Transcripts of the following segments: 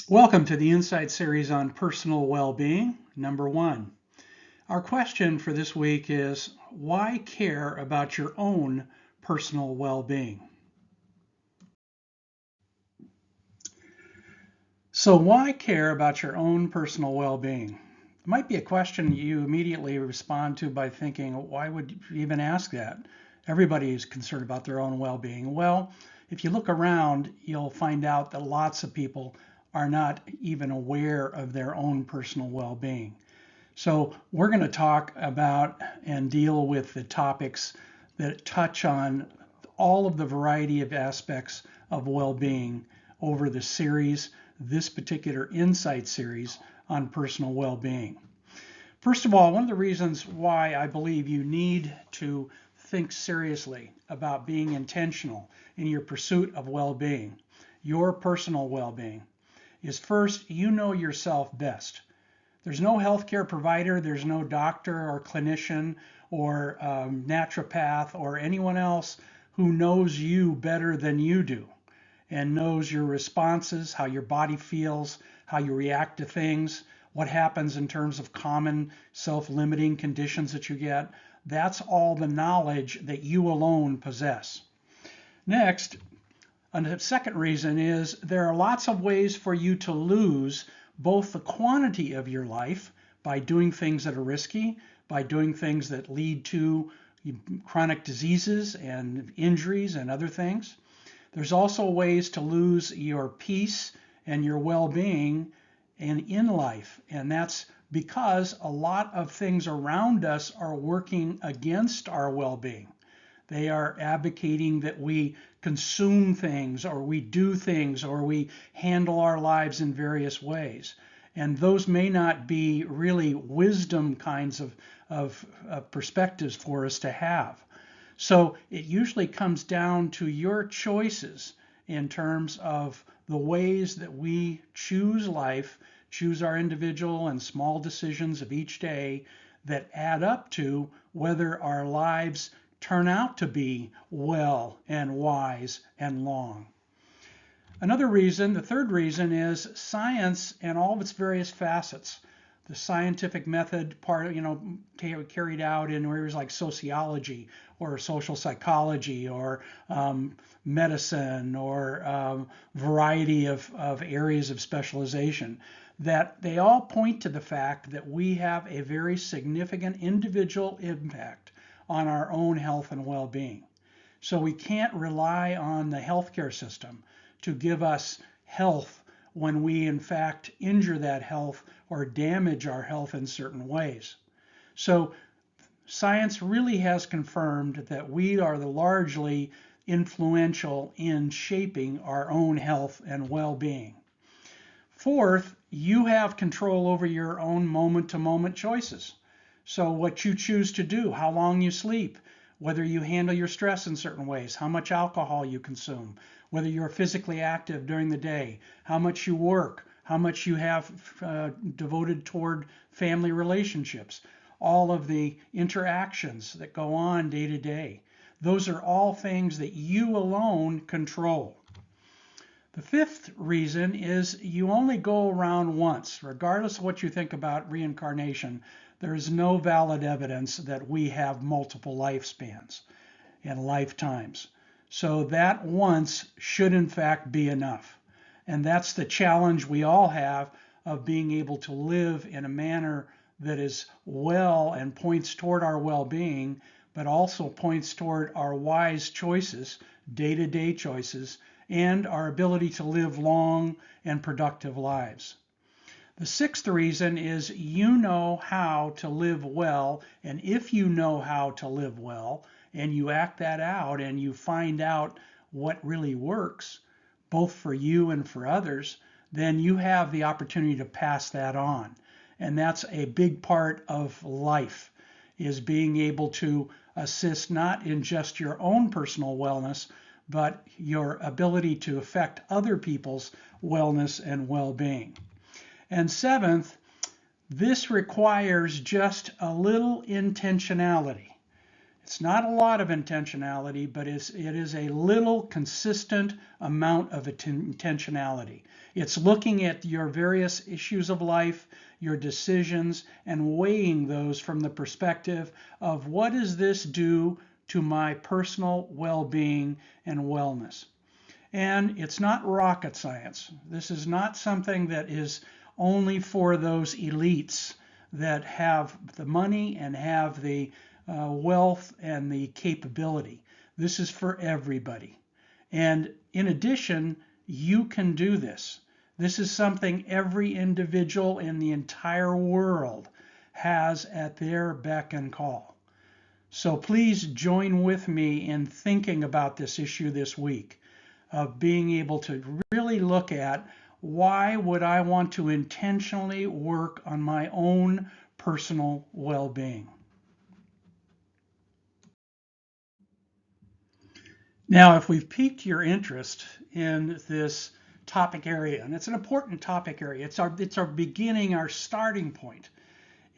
Welcome to the Insight series on personal well-being, number 1. Our question for this week is, why care about your own personal well-being? So why care about your own personal well-being? It might be a question you immediately respond to by thinking, why would you even ask that? Everybody is concerned about their own well-being. Well, if you look around, you'll find out that lots of people are not even aware of their own personal well-being. So we're going to talk about and deal with the topics that touch on all of the variety of aspects of well-being over the series, this particular Insight series on personal well-being. First of all, one of the reasons why I believe you need to think seriously about being intentional in your pursuit of well-being, your personal well-being, is first, you know yourself best. There's no healthcare provider, there's no doctor or clinician or naturopath or anyone else who knows you better than you do and knows your responses, how your body feels, how you react to things, what happens in terms of common self-limiting conditions that you get. That's all the knowledge that you alone possess. Next, and the second reason is there are lots of ways for you to lose both the quantity of your life by doing things that are risky, by doing things that lead to chronic diseases and injuries and other things. There's also ways to lose your peace and your well-being and in life, and that's because a lot of things around us are working against our well-being. They are advocating that we consume things or we do things or we handle our lives in various ways. And those may not be really wisdom kinds of perspectives for us to have. So it usually comes down to your choices in terms of the ways that we choose life, choose our individual and small decisions of each day that add up to whether our lives turn out to be well and wise and long. Another reason, the third reason, is science and all of its various facets. The scientific method carried out in areas like sociology or social psychology or medicine or variety of areas of specialization, that they all point to the fact that we have a very significant individual impact on our own health and well-being. So we can't rely on the healthcare system to give us health when we in fact injure that health or damage our health in certain ways. So science really has confirmed that we are the largely influential in shaping our own health and well-being. Fourth, you have control over your own moment-to-moment choices. So what you choose to do, how long you sleep, whether you handle your stress in certain ways, how much alcohol you consume, whether you're physically active during the day, how much you work, how much you have devoted toward family relationships, all of the interactions that go on day to day. Those are all things that you alone control. The fifth reason is you only go around once. Regardless of what you think about reincarnation, there is no valid evidence that we have multiple lifespans and lifetimes. So that once should in fact be enough. And that's the challenge we all have of being able to live in a manner that is well and points toward our well-being, but also points toward our wise choices, day-to-day choices, and our ability to live long and productive lives. The sixth reason is you know how to live well, and if you know how to live well and you act that out and you find out what really works, both for you and for others, then you have the opportunity to pass that on. And that's a big part of life, is being able to assist not in just your own personal wellness, but your ability to affect other people's wellness and well-being. And seventh, this requires just a little intentionality. It's not a lot of intentionality, but it is a little consistent amount of intentionality. It's looking at your various issues of life, your decisions, and weighing those from the perspective of what does this do to my personal well-being and wellness. And it's not rocket science. This is not something that is only for those elites that have the money and have the wealth and the capability. This is for everybody. And in addition, you can do this. This is something every individual in the entire world has at their beck and call. So please join with me in thinking about this issue this week of being able to really look at why would I want to intentionally work on my own personal well-being. Now, if we've piqued your interest in this topic area, and it's an important topic area, it's our beginning, our starting point.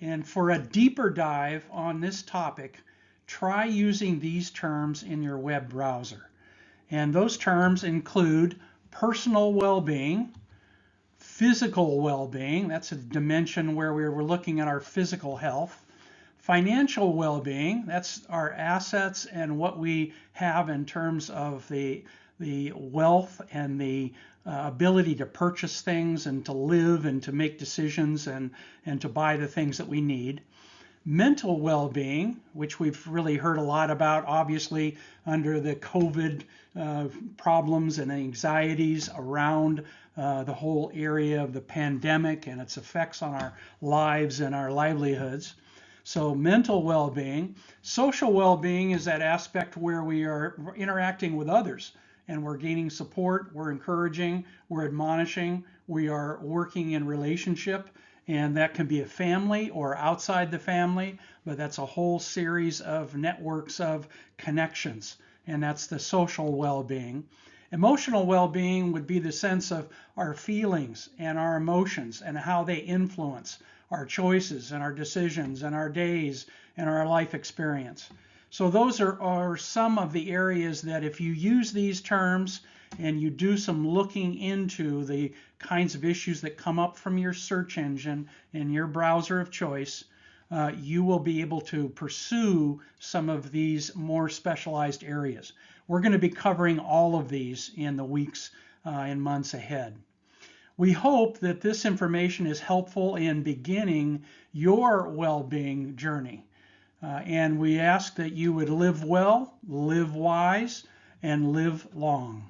And for a deeper dive on this topic, try using these terms in your web browser. And those terms include personal well-being, physical well-being, that's a dimension where we're looking at our physical health, financial well-being, that's our assets and what we have in terms of the wealth and the ability to purchase things and to live and to make decisions and to buy the things that we need. Mental well-being, which we've really heard a lot about, obviously, under the COVID problems and anxieties around the whole area of the pandemic and its effects on our lives and our livelihoods. So mental well-being. Social well-being is that aspect where we are interacting with others and we're gaining support, we're encouraging, we're admonishing, we are working in relationship. And that can be a family or outside the family, but that's a whole series of networks of connections, and that's the social well-being. Emotional well-being would be the sense of our feelings and our emotions and how they influence our choices and our decisions and our days and our life experience. So those are some of the areas that if you use these terms and you do some looking into the kinds of issues that come up from your search engine in your browser of choice, you will be able to pursue some of these more specialized areas. We're going to be covering all of these in the weeks and months ahead. We hope that this information is helpful in beginning your well-being journey. And we ask that you would live well, live wise, and live long.